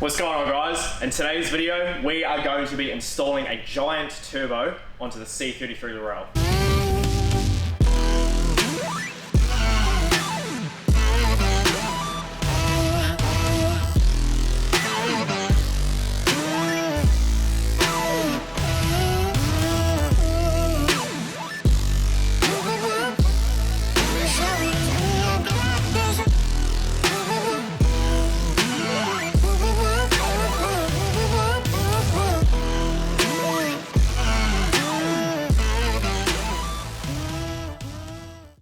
What's going on, guys? In today's video, we are going to be installing a giant turbo onto the C33 Laurel.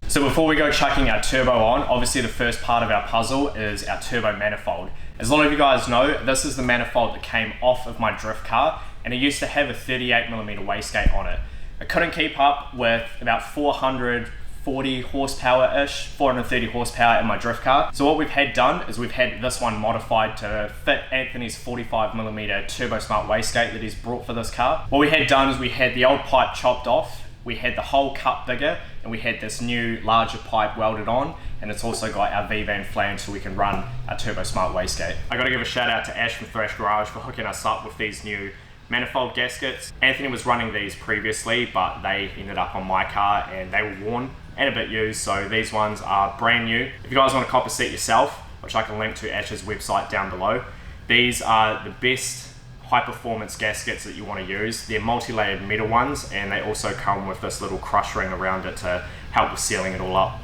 So before we go chucking our turbo on, obviously the first part of our puzzle is our turbo manifold. As a lot of you guys know, this is the manifold that came off of my drift car, and it used to have a 38mm wastegate on it. It couldn't keep up with about 440 horsepower-ish, 430 horsepower in my drift car. So what we've had done is we've had this one modified to fit Anthony's 45mm turbo smart wastegate that he's brought for this car. What we had done is we had the old pipe chopped off, we had the hole cut bigger, and we had this new larger pipe welded on, and it's also got our V-band flange so we can run our turbo smart wastegate. I gotta give a shout out to Ash from Thrash Garage for hooking us up with these new manifold gaskets. Anthony was running these previously, but they ended up on my car and they were worn and a bit used, so these ones are brand new. If you guys want to cop a set yourself, which I can link to Ash's website down below, these are the best high performance gaskets that you want to use. They're multi-layered metal ones, and they also come with this little crush ring around it to help with sealing it all up.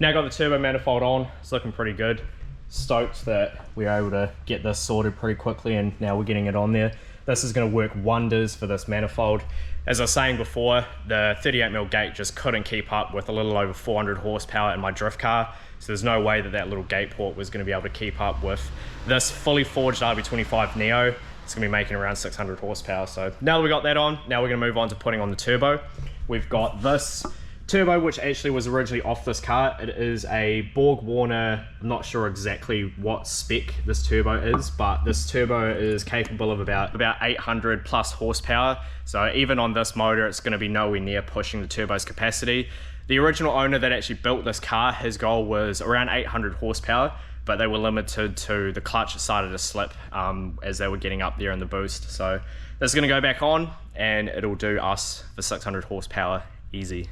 Now got the turbo manifold on, it's looking pretty good. Stoked that we were able to get this sorted pretty quickly, and now we're getting it on there. This is going to work wonders for this manifold. As I was saying before, the 38mm gate just couldn't keep up with a little over 400 horsepower in my drift car, so there's no way that that little gate port was going to be able to keep up with this fully forged RB25 Neo. It's going to be making around 600 horsepower. So now that we got that on, now we're going to move on to putting on the turbo. We've got this turbo, which actually was originally off this car. It is a Borg-Warner, I'm not sure exactly what spec this turbo is, but this turbo is capable of about 800 plus horsepower. So even on this motor, it's going to be nowhere near pushing the turbo's capacity. The original owner that actually built this car, his goal was around 800 horsepower, but they were limited to the clutch decided to slip as they were getting up there in the boost. So this is going to go back on, and it'll do us for 600 horsepower easy.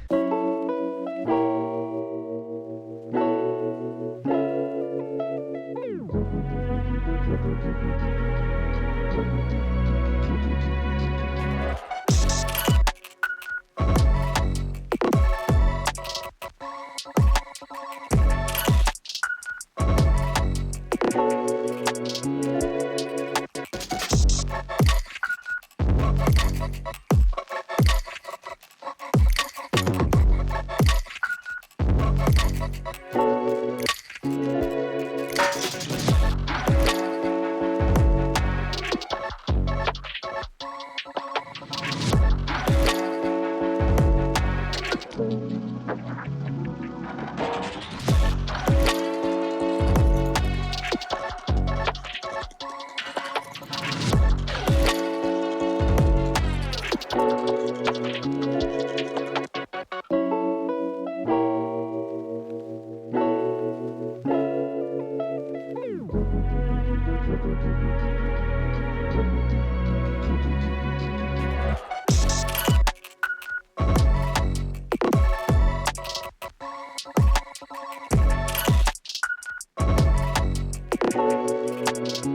I've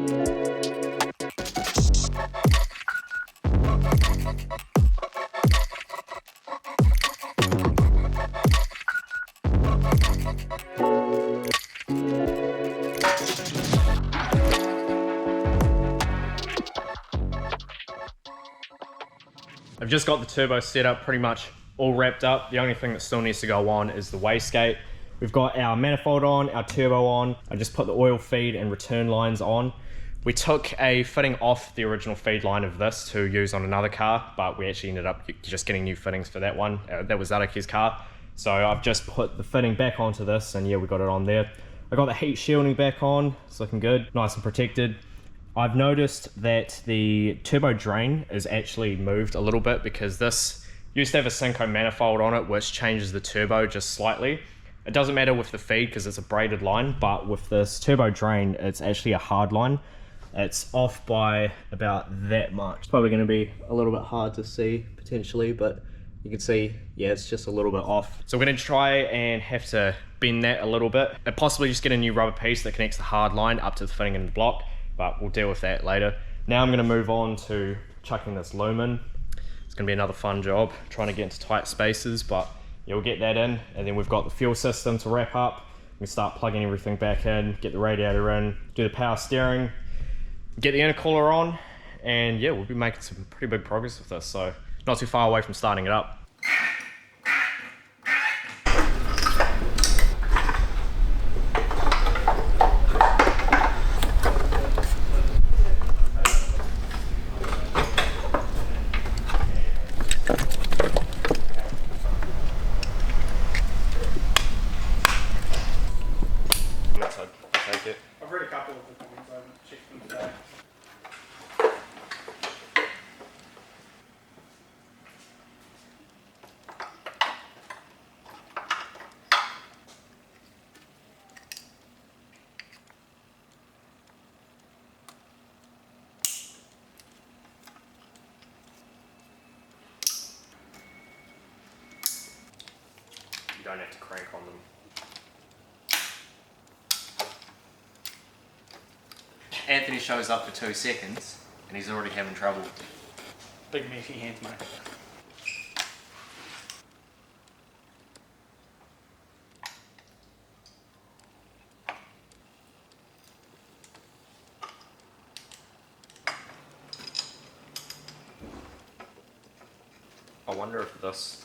just got the turbo set up pretty much all wrapped up. The only thing that still needs to go on is the wastegate. We've got our manifold on, our turbo on. I just put the oil feed and return lines on. We took a fitting off the original feed line of this to use on another car, but we actually ended up just getting new fittings for that one. That was Zaraki's car. So I've just put the fitting back onto this, and yeah, we got it on there. I got the heat shielding back on. It's looking good, nice and protected. I've noticed that the turbo drain is actually moved a little bit because this used to have a Synco manifold on it, which changes the turbo just slightly. It doesn't matter with the feed because it's a braided line, but with this turbo drain, it's actually a hard line. It's off by about that much. It's probably going to be a little bit hard to see potentially, but you can see, yeah, it's just a little bit off. So we're going to try and have to bend that a little bit and possibly just get a new rubber piece that connects the hard line up to the fitting in the block, but we'll deal with that later. Now I'm going to move on to chucking this loom in. It's going to be another fun job trying to get into tight spaces, but yeah, we'll get that in, and then we've got the fuel system to wrap up. We start plugging everything back in, get the radiator in, do the power steering, get the intercooler on, and yeah, we'll be making some pretty big progress with this, so not too far away from starting it up. I've read a couple of the comments, I haven't checked them today. You don't have to crank on them. Anthony shows up for 2 seconds and he's already having trouble. Big meaty hands, mate. I wonder if this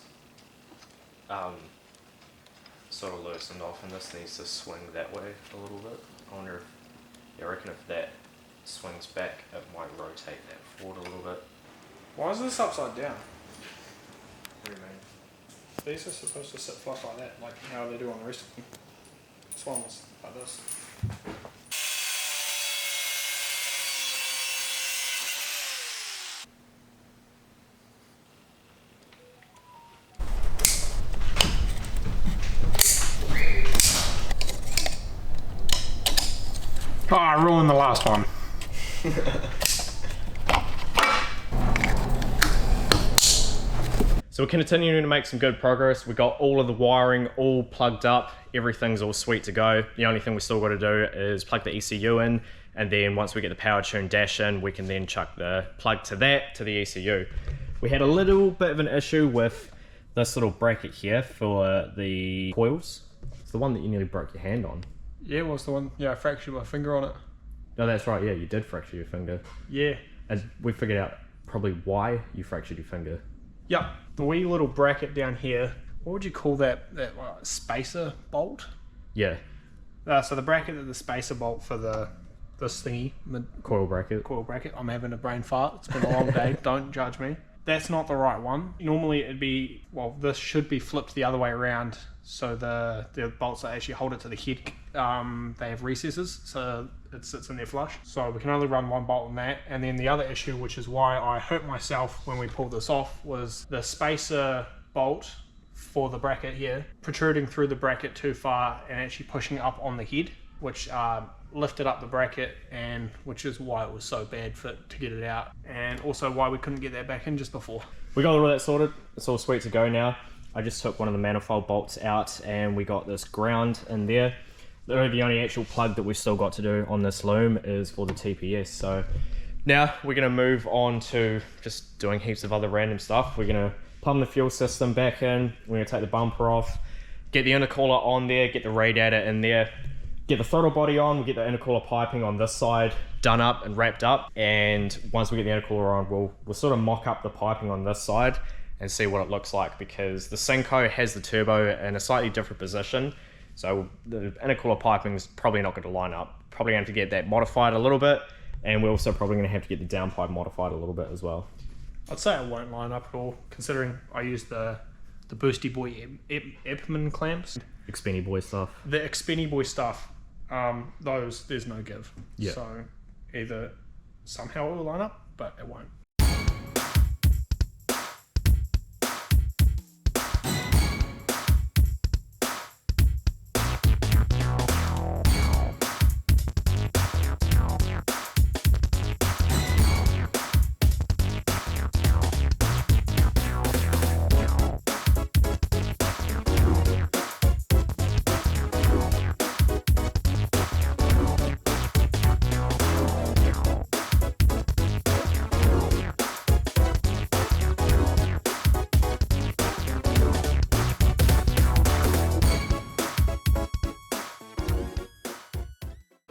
sort of loosened off and this needs to swing that way a little bit. I wonder if, yeah, I reckon if that swings back, it might rotate that forward a little bit. Why is this upside down? What do you mean? These are supposed to sit flush like that, like how they do on the rest of them. This one was like this. Oh, I ruined the last one. So we're continuing to make some good progress. We got all of the wiring all plugged up. Everything's all sweet to go. The only thing we still got to do is plug the ECU in, and then once we get the power tune dash in, we can then chuck the plug to that to the ECU. We had a little bit of an issue with this little bracket here for the coils. It's the one that you nearly broke your hand on. Yeah, what's the one? Yeah, I fractured my finger on it. No, that's right. Yeah, you did fracture your finger. Yeah. And we figured out probably why you fractured your finger. Yep. The wee little bracket down here. What would you call that? That spacer bolt? Yeah. So the bracket of the spacer bolt for this thingy, Coil bracket. coil bracket. I'm having a brain fart. It's been a long day. Don't judge me. That's not the right one. Normally it'd be, well, this should be flipped the other way around. So the bolts that actually hold it to the head, they have recesses, so it sits in there flush. So we can only run one bolt on that. And then the other issue, which is why I hurt myself when we pulled this off, was the spacer bolt for the bracket here protruding through the bracket too far and actually pushing up on the head, which lifted up the bracket, and which is why it was so bad to get it out, and also why we couldn't get that back in just before. We got all that sorted. It's all sweet to go now. I just took one of the manifold bolts out and we got this ground in there. The only actual plug that we've still got to do on this loom is for the TPS. So now we're going to move on to just doing heaps of other random stuff. We're going to plumb the fuel system back in. We're going to take the bumper off, get the intercooler on there, get the radiator in there, get the throttle body on, we'll get the intercooler piping on this side done up and wrapped up. And once we get the intercooler on, we'll sort of mock up the piping on this side and see what it looks like, because the Synco has the turbo in a slightly different position. So the intercooler piping is probably not going to line up. Probably going to have to get that modified a little bit, and we're also probably going to have to get the downpipe modified a little bit as well. I'd say it won't line up at all, considering I use the Boosty Boy Epman clamps. Xpenny Boy stuff. The Xpenny Boy stuff, those, there's no give. Yeah. So either somehow it will line up, but it won't.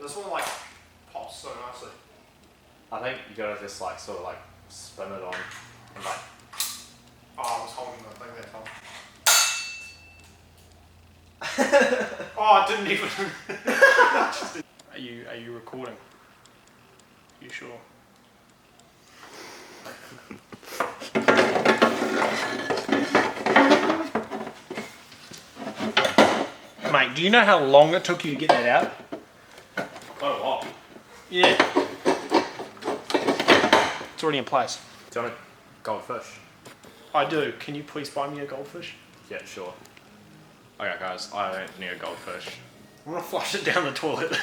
This one like pops so nicely. I think you gotta just like sort of like spin it on and like. Oh, I was holding the thing that time. Oh, I didn't even. Are you recording? You sure? Mate, do you know how long it took you to get that out? Quite a while. Yeah. It's already in place. Do you want a goldfish? I do. Can you please buy me a goldfish? Yeah, sure. Okay guys, I don't need a goldfish. I'm gonna flush it down the toilet.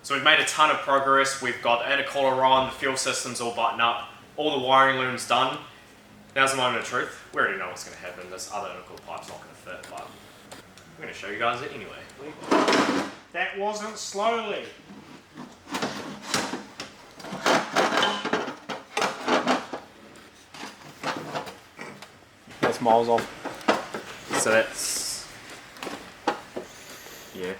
So we've made a ton of progress. We've got the intercooler on, the fuel system's all buttoned up, all the wiring loom's done. Now's the moment of truth. We already know what's going to happen. This other intercooler pipe's not going to fit, but I'm going to show you guys it anyway. That wasn't slowly. That's miles off. So that's, yeah.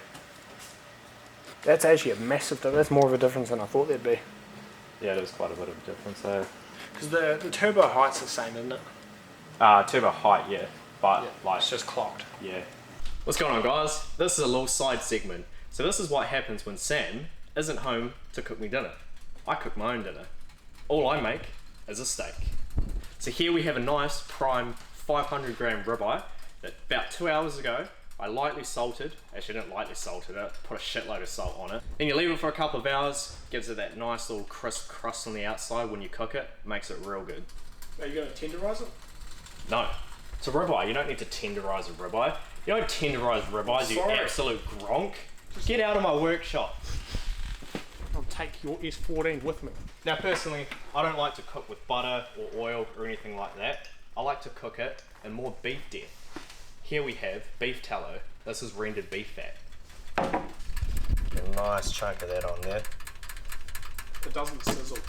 That's actually a massive difference. That's more of a difference than I thought there'd be. Yeah, there's quite a bit of a difference there. Because the turbo height's the same, isn't it? Turbo height, yeah, but Yeah, like, it's just clocked. yeah. What's going on, guys? This is a little side segment. So this is what happens when Sam isn't home to cook me dinner. I cook my own dinner. All I make is a steak. So here we have a nice prime 500 gram ribeye that about 2 hours ago I lightly salted. Actually, I didn't lightly salted it, put a shitload of salt on it. Then you leave it for a couple of hours, gives it that nice little crisp crust on the outside when you cook it, makes it real good. Are you going to tenderize it? No, it's a ribeye. You don't need to tenderize a ribeye. You don't tenderize ribeyes, you absolute gronk. Get out of my workshop. I'll take your S14 with me. Now personally, I don't like to cook with butter or oil or anything like that. I like to cook it in more beef depth. Here we have beef tallow. This is rendered beef fat. Get a nice chunk of that on there. It doesn't sizzle.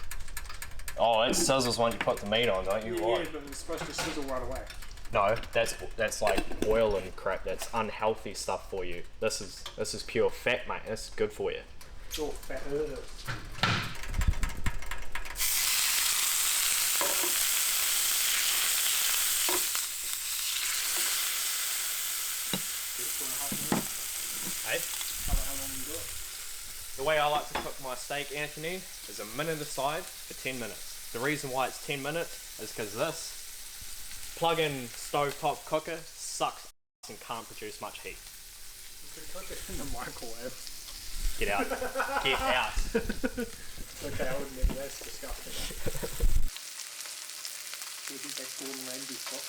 Oh, it sizzles when you put the meat on, don't you? Yeah, but it's supposed to sizzle right away. No, that's like oil and crap. That's unhealthy stuff for you. This is pure fat, mate. This is good for you. It's all fat. Hey? How long do you do it? The way I like to cook my steak, Anthony, is a minute aside for 10 minutes. The reason why it's 10 minutes is because this plug-in stovetop cooker sucks and can't produce much heat. You could cook it in the microwave. Get out. Get out. Okay, I would never. That's disgusting. We'll get that Gordon Ramsay spot.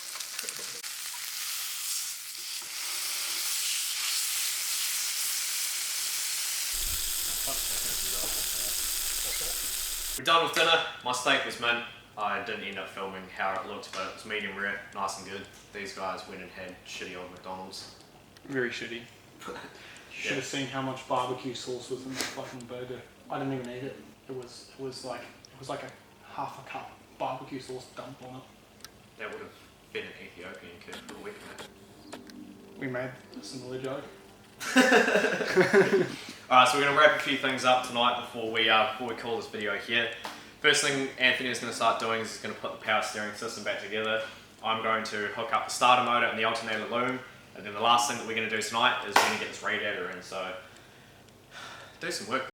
We're done with dinner. My steak was mint. I didn't end up filming how it looked, but it was medium rare, nice and good. These guys went and had shitty old McDonald's. Very shitty. Should have seen how much barbecue sauce was in that fucking burger. I didn't even eat it. It was like a half a cup barbecue sauce dumped on it. That would have been an Ethiopian kid for a week, mate. We made a similar joke. Alright, so we're going to wrap a few things up tonight before we call this video here. First thing Anthony is going to start doing is he's going to put the power steering system back together. I'm going to hook up the starter motor and the alternator loom. And then the last thing that we're going to do tonight is we're going to get this radiator in. So, do some work.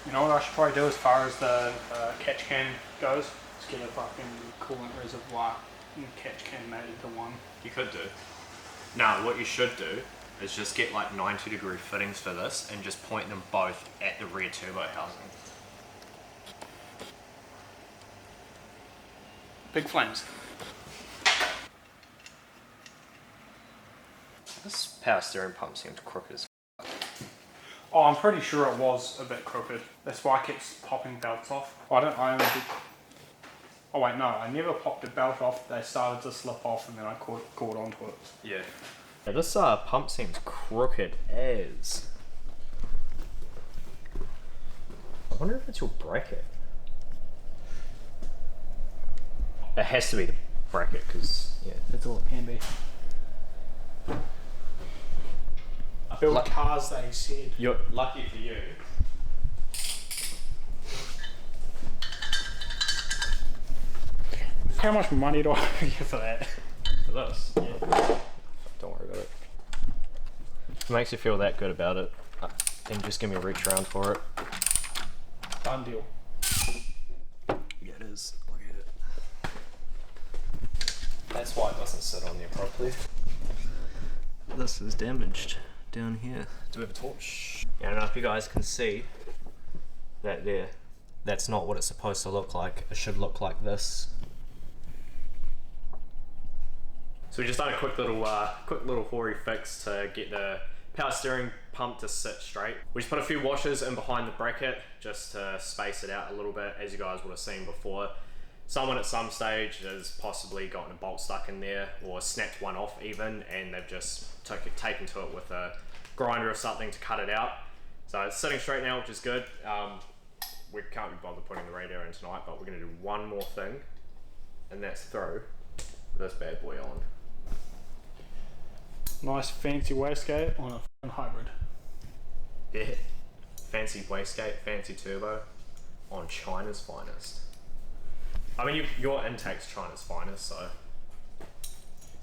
You know what I should probably do as far as the catch can goes? Is get a fucking coolant reservoir and catch can made into one. You could do. Now, what you should do is just get like 90-degree fittings for this and just point them both at the rear turbo housing. Big flames. This power steering pump seems crooked as Oh, I'm pretty sure it was a bit crooked. That's why I kept popping belts off. I only did... Oh wait, no, I never popped a belt off. They started to slip off and then I caught onto it. Yeah. Yeah, this pump seems crooked as. I wonder if it's your bracket. It has to be the bracket because yeah, That's all it can be. Build cars, they said. You're lucky for you. How much money do I get for that? For this? Yeah. Don't worry about it. If it makes you feel that good about it, then just give me a reach around for it. Done deal. Yeah, it is. Look at it. That's why it doesn't sit on there properly. This is damaged down here. Do we have a torch? Yeah, I don't know if you guys can see that there. That's not what it's supposed to look like. It should look like this. So we just done a quick little hoary fix to get the power steering pump to sit straight. We just put a few washers in behind the bracket just to space it out a little bit, as you guys would have seen before. Someone at some stage has possibly gotten a bolt stuck in there or snapped one off even, and they've just taken to it with a grinder or something to cut it out. So it's sitting straight now, which is good. We can't be bothered putting the radiator in tonight, but we're going to do one more thing, and that's throw this bad boy on. Nice fancy wastegate on a f***ing hybrid. Yeah, fancy wastegate, fancy turbo on China's finest. I mean, your intake's China's finest, so.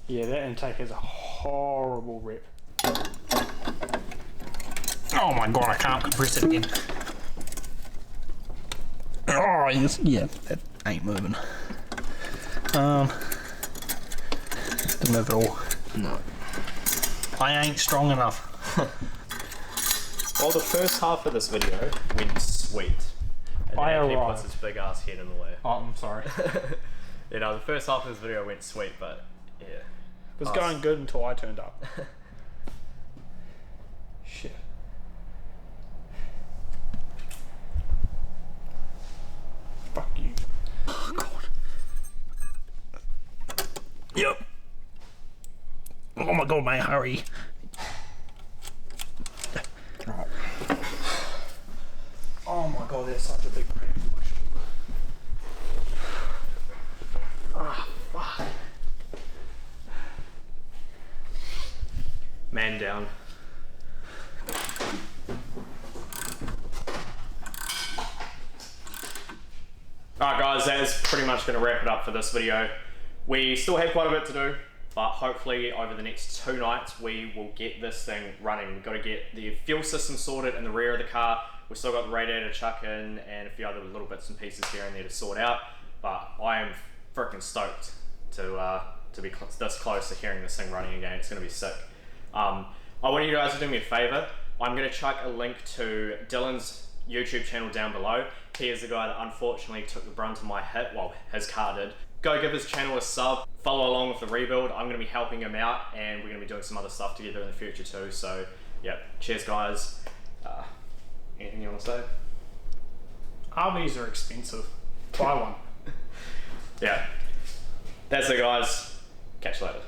Yeah, that intake has a horrible rep. Oh my god, I can't compress it again. Oh yes, yeah, that ain't moving. To move it all. No. I ain't strong enough. Well, the first half of this video went sweet. And I then he arrived. puts his big ass head in the way. Oh, I'm sorry. You know, the first half of this video went sweet, but yeah. It was going good until I turned up. Shit. Fuck you. Oh, God. Yep. Oh my god, mate, hurry. Oh my god, that's such a big cramp in my shoulder. Ah, fuck. Man down. Alright guys, that is pretty much going to wrap it up for this video. We still have quite a bit to do, but hopefully over the next 2 nights we will get this thing running. We've got to get the fuel system sorted in the rear of the car. We've still got the radiator to chuck in and a few other little bits and pieces here and there to sort out. But I am freaking stoked to be this close to hearing this thing running again. It's going to be sick. I want you guys to do me a favor. I'm gonna chuck a link to Dylan's YouTube channel down below. He is the guy that unfortunately took the brunt of my hit, well, his car did. Go give his channel a sub, follow along with the rebuild. I'm gonna be helping him out, and we're gonna be doing some other stuff together in the future too. So, yeah, cheers guys. Anything you wanna say? RVs are expensive. Buy one. Yeah. That's it guys. Catch you later.